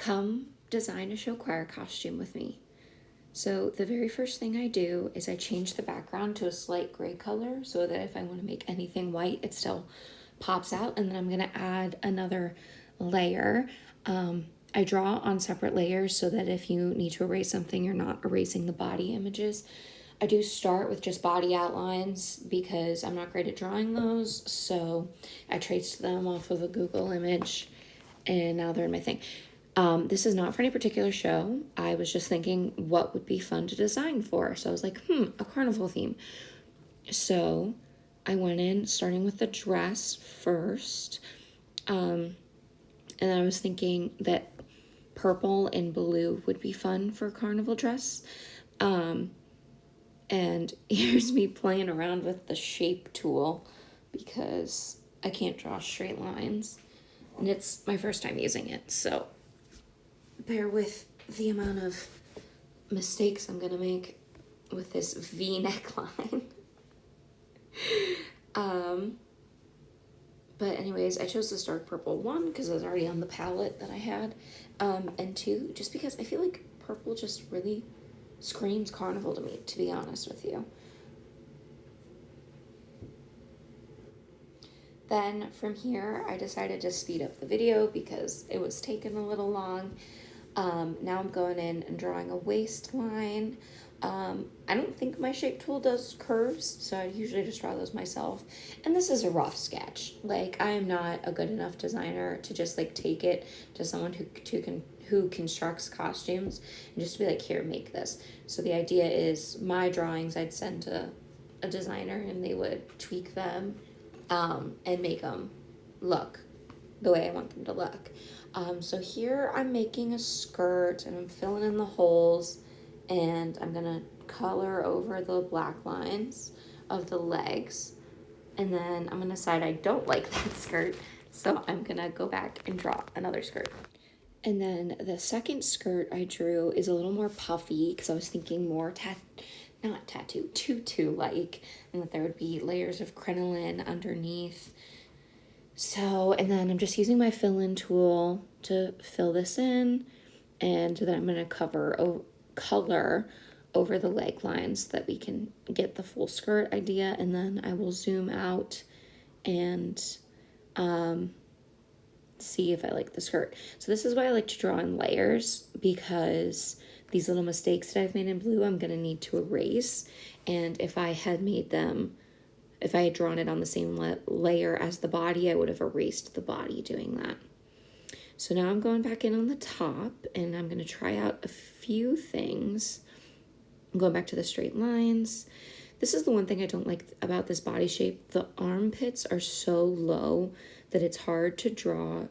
come design a show choir costume with me. So the very first thing I do is I change the background to a slight gray color so that if I want to make anything white, it still pops out. And then I'm going to add another layer. I draw on separate layers so that if you need to erase something, you're not erasing the body images. I do start with just body outlines because I'm not great at drawing those. So I traced them off of a Google image and now they're in my thing. This is not for any particular show. I was just thinking what would be fun to design for. So I was like, a carnival theme. So I went in starting with the dress first. And I was thinking that purple and blue would be fun for a carnival dress. And here's me playing around with the shape tool because I can't draw straight lines. And it's my first time using it, so bear with the amount of mistakes I'm gonna make with this V neckline. But anyways, I chose this dark purple one because it was already on the palette that I had. And two, just because I feel like purple just really screams carnival to me, to be honest with you. Then from here, I decided to speed up the video because it was taking a little long. Now I'm going in and drawing a waistline. I don't think my shape tool does curves, so I usually just draw those myself. And this is a rough sketch. Like, I am not a good enough designer to just like take it to someone who constructs costumes and just be like, here, make this. So the idea is my drawings I'd send to a designer and they would tweak them and make them look the way I want them to look. So here I'm making a skirt and I'm filling in the holes and I'm gonna color over the black lines of the legs. And then I'm gonna decide I don't like that skirt, so I'm gonna go back and draw another skirt. And then the second skirt I drew is a little more puffy because I was thinking more tutu-like, and that there would be layers of crinoline underneath. So, and then I'm just using my fill-in tool to fill this in, and then I'm going to color over the leg lines so that we can get the full skirt idea, and then I will zoom out and see if I like the skirt. So this is why I like to draw in layers, because these little mistakes that I've made in blue, I'm going to need to erase. And if I had drawn it on the same layer as the body, I would have erased the body doing that. So now I'm going back in on the top and I'm going to try out a few things. I'm going back to the straight lines. This is the one thing I don't like about this body shape. The armpits are so low that it's hard to draw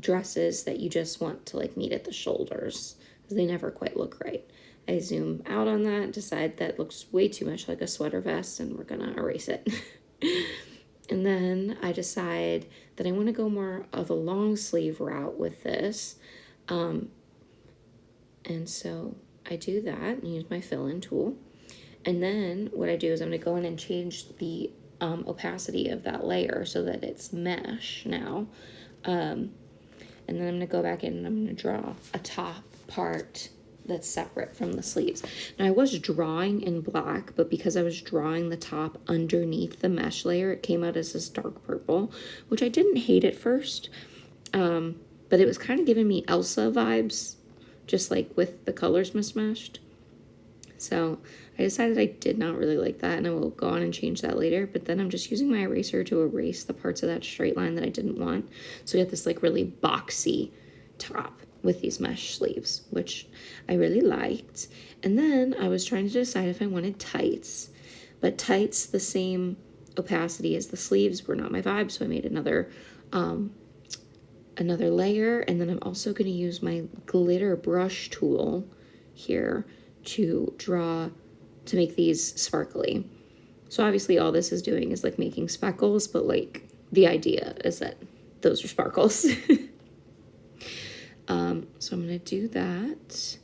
dresses that you just want to like meet at the shoulders. They never quite look right. I zoom out on that, decide that looks way too much like a sweater vest, and we're gonna erase it. And then I decide that I want to go more of a long sleeve route with this. And so I do that and use my fill-in tool. And then what I do is I'm gonna go in and change the opacity of that layer so that it's mesh now. And then I'm gonna go back in and I'm gonna draw a top part that's separate from the sleeves. Now I was drawing in black, but because I was drawing the top underneath the mesh layer, it came out as this dark purple, which I didn't hate at first, but it was kind of giving me Elsa vibes, just like with the colors mismatched. So I decided I did not really like that, and I will go on and change that later, but then I'm just using my eraser to erase the parts of that straight line that I didn't want. So we got this like really boxy top with these mesh sleeves, which I really liked. And then I was trying to decide if I wanted tights, but tights the same opacity as the sleeves were not my vibe, so I made another layer. And then I'm also going to use my glitter brush tool here to make these sparkly. So obviously all this is doing is like making speckles, but like the idea is that those are sparkles. So I'm going to do that.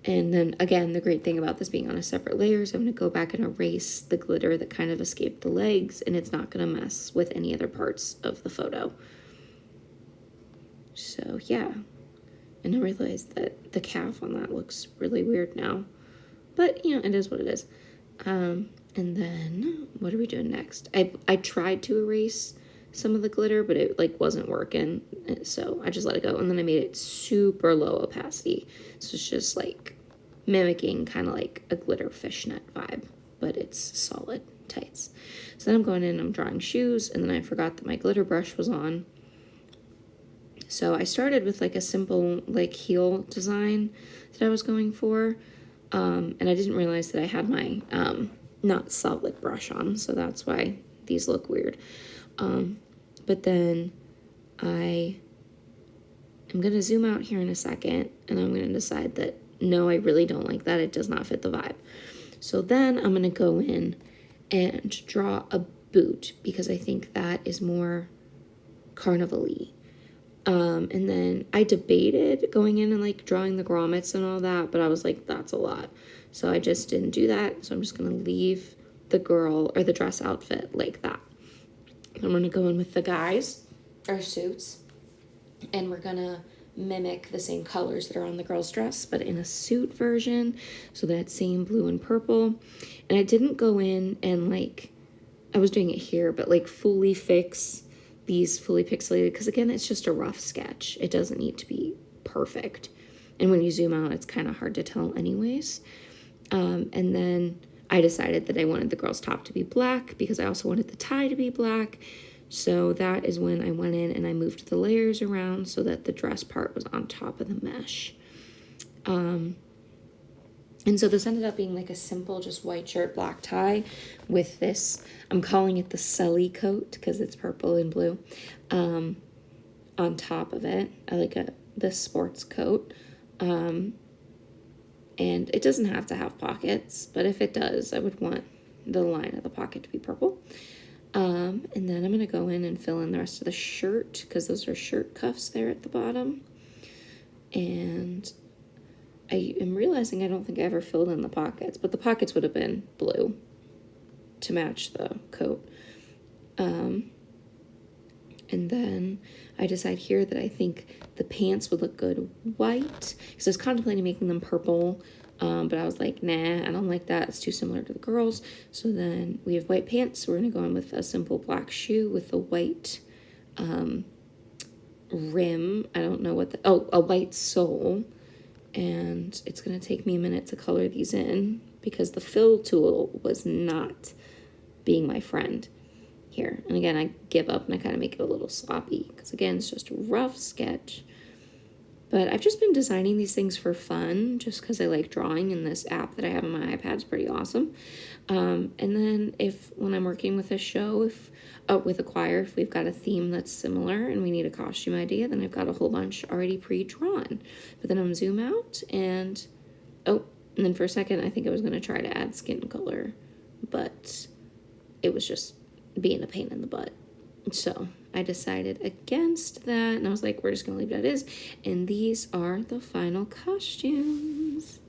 And then again, the great thing about this being on a separate layer is I'm going to go back and erase the glitter that kind of escaped the legs, and it's not going to mess with any other parts of the photo. So yeah, And I realized that the calf on that looks really weird now. But, you know, it is what it is. And then, what are we doing next? I tried to erase some of the glitter, but it, like, wasn't working. So I just let it go. And then I made it super low opacity. So it's just, like, mimicking kind of like a glitter fishnet vibe, but it's solid tights. So then I'm going in, I'm drawing shoes, and then I forgot that my glitter brush was on. So I started with like a simple like heel design that I was going for, and I didn't realize that I had my not solid brush on, so that's why these look weird. But then I am going to zoom out here in a second, and I'm going to decide that no, I really don't like that. It does not fit the vibe. So then I'm going to go in and draw a boot because I think that is more carnival-y. And then I debated going in and like drawing the grommets and all that, but I was like, that's a lot. So I just didn't do that. So I'm just going to leave the girl or the dress outfit like that. I'm going to go in with the guys or suits, and we're going to mimic the same colors that are on the girl's dress, but in a suit version. So that same blue and purple. And I didn't go in and like, I was doing it here, but like fully fix these fully pixelated, because again, it's just a rough sketch. It doesn't need to be perfect. And when you zoom out, it's kind of hard to tell anyways. And then I decided that I wanted the girl's top to be black because I also wanted the tie to be black. So that is when I went in and I moved the layers around so that the dress part was on top of the mesh. And so this ended up being like a simple, just white shirt, black tie with this, I'm calling it the Sully coat because it's purple and blue, on top of it. I like this sports coat. And it doesn't have to have pockets, but if it does, I would want the line of the pocket to be purple. And then I'm going to go in and fill in the rest of the shirt because those are shirt cuffs there at the bottom. And I am realizing I don't think I ever filled in the pockets, but the pockets would have been blue to match the coat. And then I decide here that I think the pants would look good white because I was contemplating making them purple, but I was like, nah, I don't like that. It's too similar to the girls. So then we have white pants. So we're going to go in with a simple black shoe with a white rim. I don't know what a white sole. And it's going to take me a minute to color these in because the fill tool was not being my friend here. And again, I give up and I kind of make it a little sloppy because again, it's just a rough sketch. But I've just been designing these things for fun just because I like drawing, and this app that I have on my iPad is pretty awesome. And then when I'm working with a show, with a choir, if we've got a theme that's similar and we need a costume idea, then I've got a whole bunch already pre-drawn. But then I'm zoom out and then for a second I think I was going to try to add skin color, but it was just being a pain in the butt. So I decided against that, and I was like, we're just going to leave it as is. And these are the final costumes.